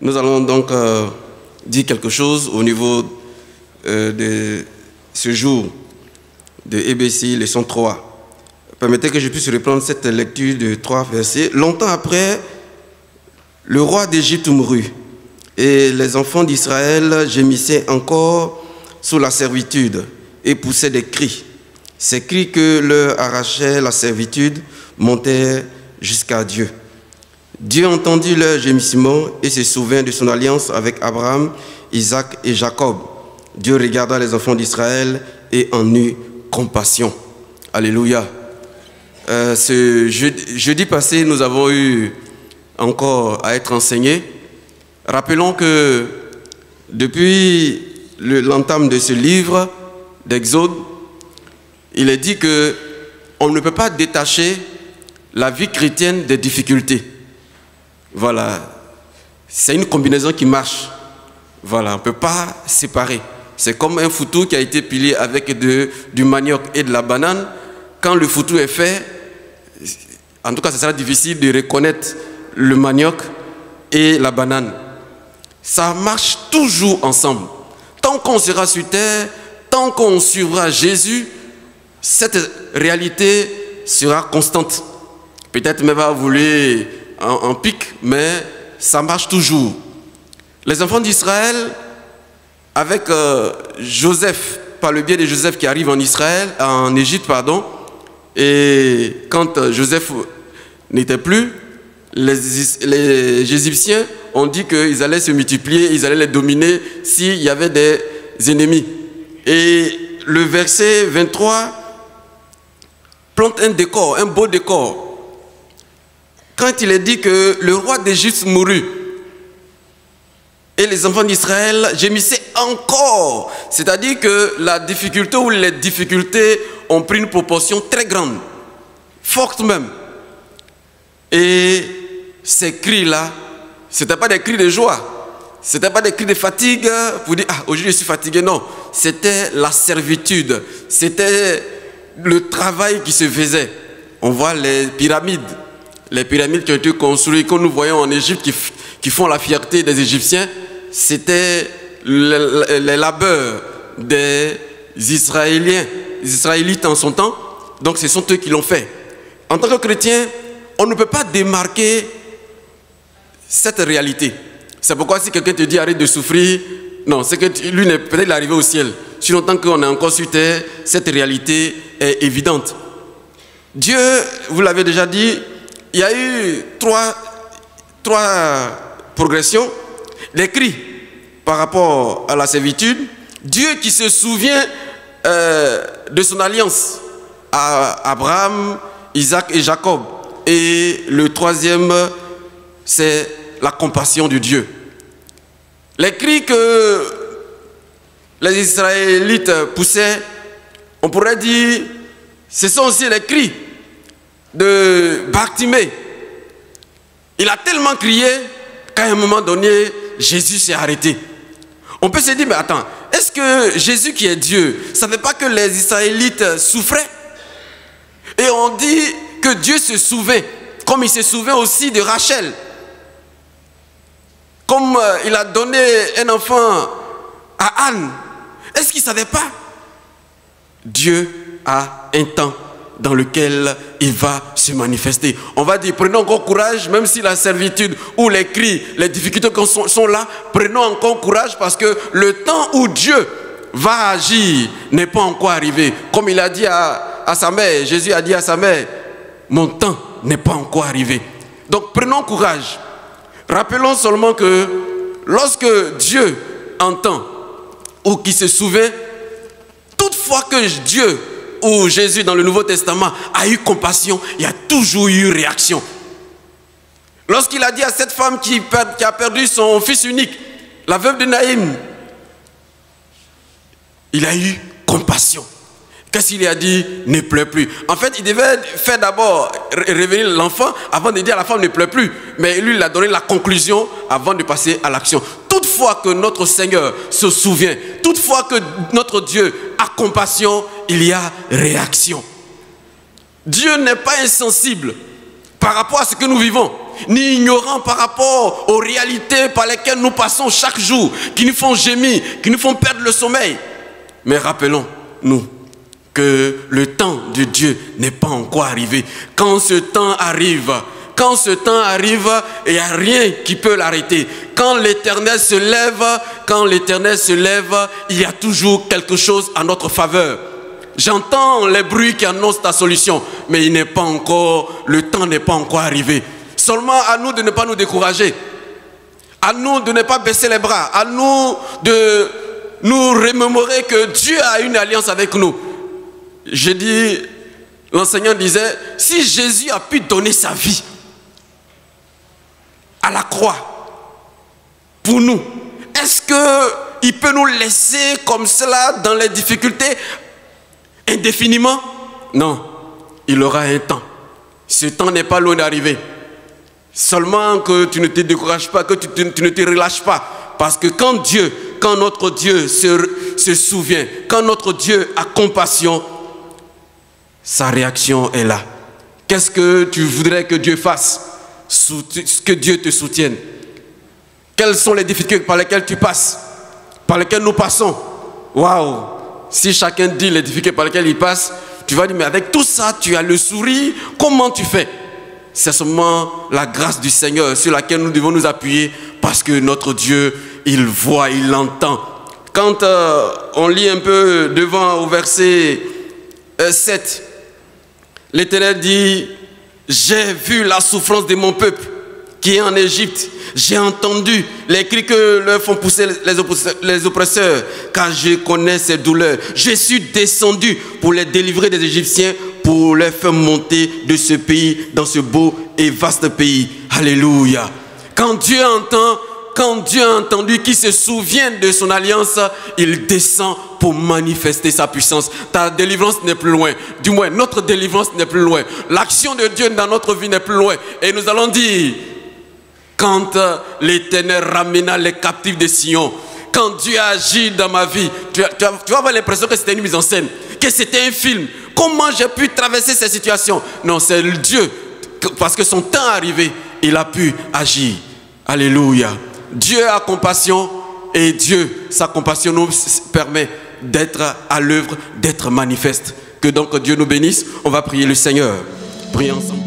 Nous allons donc dire quelque chose au niveau de ce jour de EBC, leçon 3. Permettez que je puisse reprendre cette lecture de 3 versets. Longtemps après, le roi d'Égypte mourut, et les enfants d'Israël gémissaient encore sous la servitude et poussaient des cris. Ces cris que leur arrachait la servitude montaient jusqu'à Dieu. Dieu entendit leur gémissement et se souvint de son alliance avec Abraham, Isaac et Jacob. Dieu regarda les enfants d'Israël et en eut compassion. Alléluia. Ce jeudi passé, nous avons eu encore à être enseignés. Rappelons que depuis l'entame de ce livre d'Exode, il est dit qu'on ne peut pas détacher la vie chrétienne des difficultés. Voilà, c'est une combinaison qui marche. Voilà, on ne peut pas séparer. C'est comme un foutou qui a été pilé avec du manioc et de la banane. Quand le foutou est fait, en tout cas, ce sera difficile de reconnaître le manioc et la banane. Ça marche toujours ensemble. Tant qu'on sera sur terre, tant qu'on suivra Jésus, cette réalité sera constante. Peut-être même va voler en pic, mais ça marche toujours. Les enfants d'Israël, avec Joseph, par le biais de Joseph qui arrive en Égypte, pardon, et quand Joseph n'était plus, les Égyptiens ont dit qu'ils allaient se multiplier, ils allaient les dominer s'il y avait des ennemis. Et le verset 23 plante un décor, un beau décor. Quand il est dit que le roi d'Égypte mourut et les enfants d'Israël gémissaient encore, c'est-à-dire que la difficulté ou les difficultés ont pris une proportion très grande, forte même. Et ces cris-là, ce n'étaient pas des cris de joie, ce n'étaient pas des cris de fatigue pour dire « Ah, aujourd'hui je suis fatigué », non. C'était la servitude, c'était le travail qui se faisait. On voit les pyramides qui ont été construites, que nous voyons en Égypte, qui font la fierté des Égyptiens. C'était les labeurs des Israélites en son temps. Donc ce sont eux qui l'ont fait. En tant que chrétien, on ne peut pas démarquer cette réalité. C'est pourquoi si quelqu'un te dit arrête de souffrir, non, c'est que lui n'est peut-être arrivé au ciel. Si longtemps qu'on est encore sur terre, cette réalité est évidente. Dieu, vous l'avez déjà dit, il y a eu trois progressions. Les cris par rapport à la servitude. Dieu qui se souvient de son alliance à Abraham, Isaac et Jacob. Et le troisième, c'est la compassion de Dieu. Les cris que les Israélites poussaient, on pourrait dire, ce sont aussi les cris de Bartimée. Il a tellement crié qu'à un moment donné, Jésus s'est arrêté. On peut se dire, mais attends, est-ce que Jésus qui est Dieu ne savait pas que les Israélites souffraient? Et on dit que Dieu se souvint, comme il se souvint aussi de Rachel. Comme il a donné un enfant à Anne. Est-ce qu'il ne savait pas? Dieu a un temps dans lequel il va se manifester. On va dire, prenons encore courage, même si la servitude ou les cris, les difficultés sont là, prenons encore courage parce que le temps où Dieu va agir n'est pas encore arrivé. Comme il a dit à sa mère, Jésus a dit à sa mère, mon temps n'est pas encore arrivé. Donc prenons courage. Rappelons seulement que lorsque Dieu entend ou qui se souvient, toutefois que Dieu ou Jésus dans le Nouveau Testament a eu compassion, il y a toujours eu réaction. Lorsqu'il a dit à cette femme qui a perdu son fils unique, la veuve de Naïm, il a eu compassion. Qu'est-ce qu'il a dit? Ne pleure plus. En fait, il devait faire d'abord revenir l'enfant avant de dire à la femme ne pleure plus. Mais lui, il a donné la conclusion avant de passer à l'action. Toutefois que notre Seigneur se souvient, toutefois que notre Dieu a compassion, il y a réaction. Dieu n'est pas insensible par rapport à ce que nous vivons. ni ignorants par rapport aux réalités par lesquelles nous passons chaque jour, qui nous font gémir, qui nous font perdre le sommeil. Mais rappelons-nous que le temps de Dieu n'est pas encore arrivé. Quand ce temps arrive, il n'y a rien qui peut l'arrêter. Quand l'Éternel se lève, il y a toujours quelque chose à notre faveur. J'entends les bruits qui annoncent ta solution, mais le temps n'est pas encore arrivé. Seulement à nous de ne pas nous décourager, à nous de ne pas baisser les bras, à nous de nous remémorer que Dieu a une alliance avec nous. L'enseignant disait, si Jésus a pu donner sa vie à la croix pour nous, est-ce qu'il peut nous laisser comme cela dans les difficultés indéfiniment? Non, il aura un temps. Ce temps n'est pas loin d'arriver. Seulement que tu ne te décourages pas, que tu ne te relâches pas. Parce que quand notre Dieu se souvient, quand notre Dieu a compassion, sa réaction est là. Qu'est-ce que tu voudrais que Dieu fasse? Que Dieu te soutienne. Quelles sont les difficultés par lesquelles tu passes, par lesquelles nous passons? Waouh! Si chacun dit les difficultés par lesquelles il passe, tu vas dire, mais avec tout ça, tu as le sourire, comment tu fais? C'est seulement la grâce du Seigneur sur laquelle nous devons nous appuyer, parce que notre Dieu, il voit, il entend. Quand on lit un peu devant au verset 7, l'Éternel dit, j'ai vu la souffrance de mon peuple qui est en Égypte. J'ai entendu les cris que leur font pousser les oppresseurs, car je connais ces douleurs. Je suis descendu pour les délivrer des Égyptiens, pour les faire monter de ce pays, dans ce beau et vaste pays. Alléluia. Quand Dieu a entendu qu'il se souvient de son alliance, il descend pour manifester sa puissance. Ta délivrance n'est plus loin. Du moins, notre délivrance n'est plus loin. L'action de Dieu dans notre vie n'est plus loin. Et nous allons dire, quand l'Éternel ramena les captifs de Sion, quand Dieu agit dans ma vie, tu vas avoir l'impression que c'était une mise en scène, que c'était un film. Comment j'ai pu traverser ces situations? Non, c'est Dieu. Parce que son temps est arrivé, il a pu agir. Alléluia. Dieu a compassion et Dieu, sa compassion nous permet d'être à l'œuvre, d'être manifeste. Que donc Dieu nous bénisse. On va prier le Seigneur. Prions ensemble.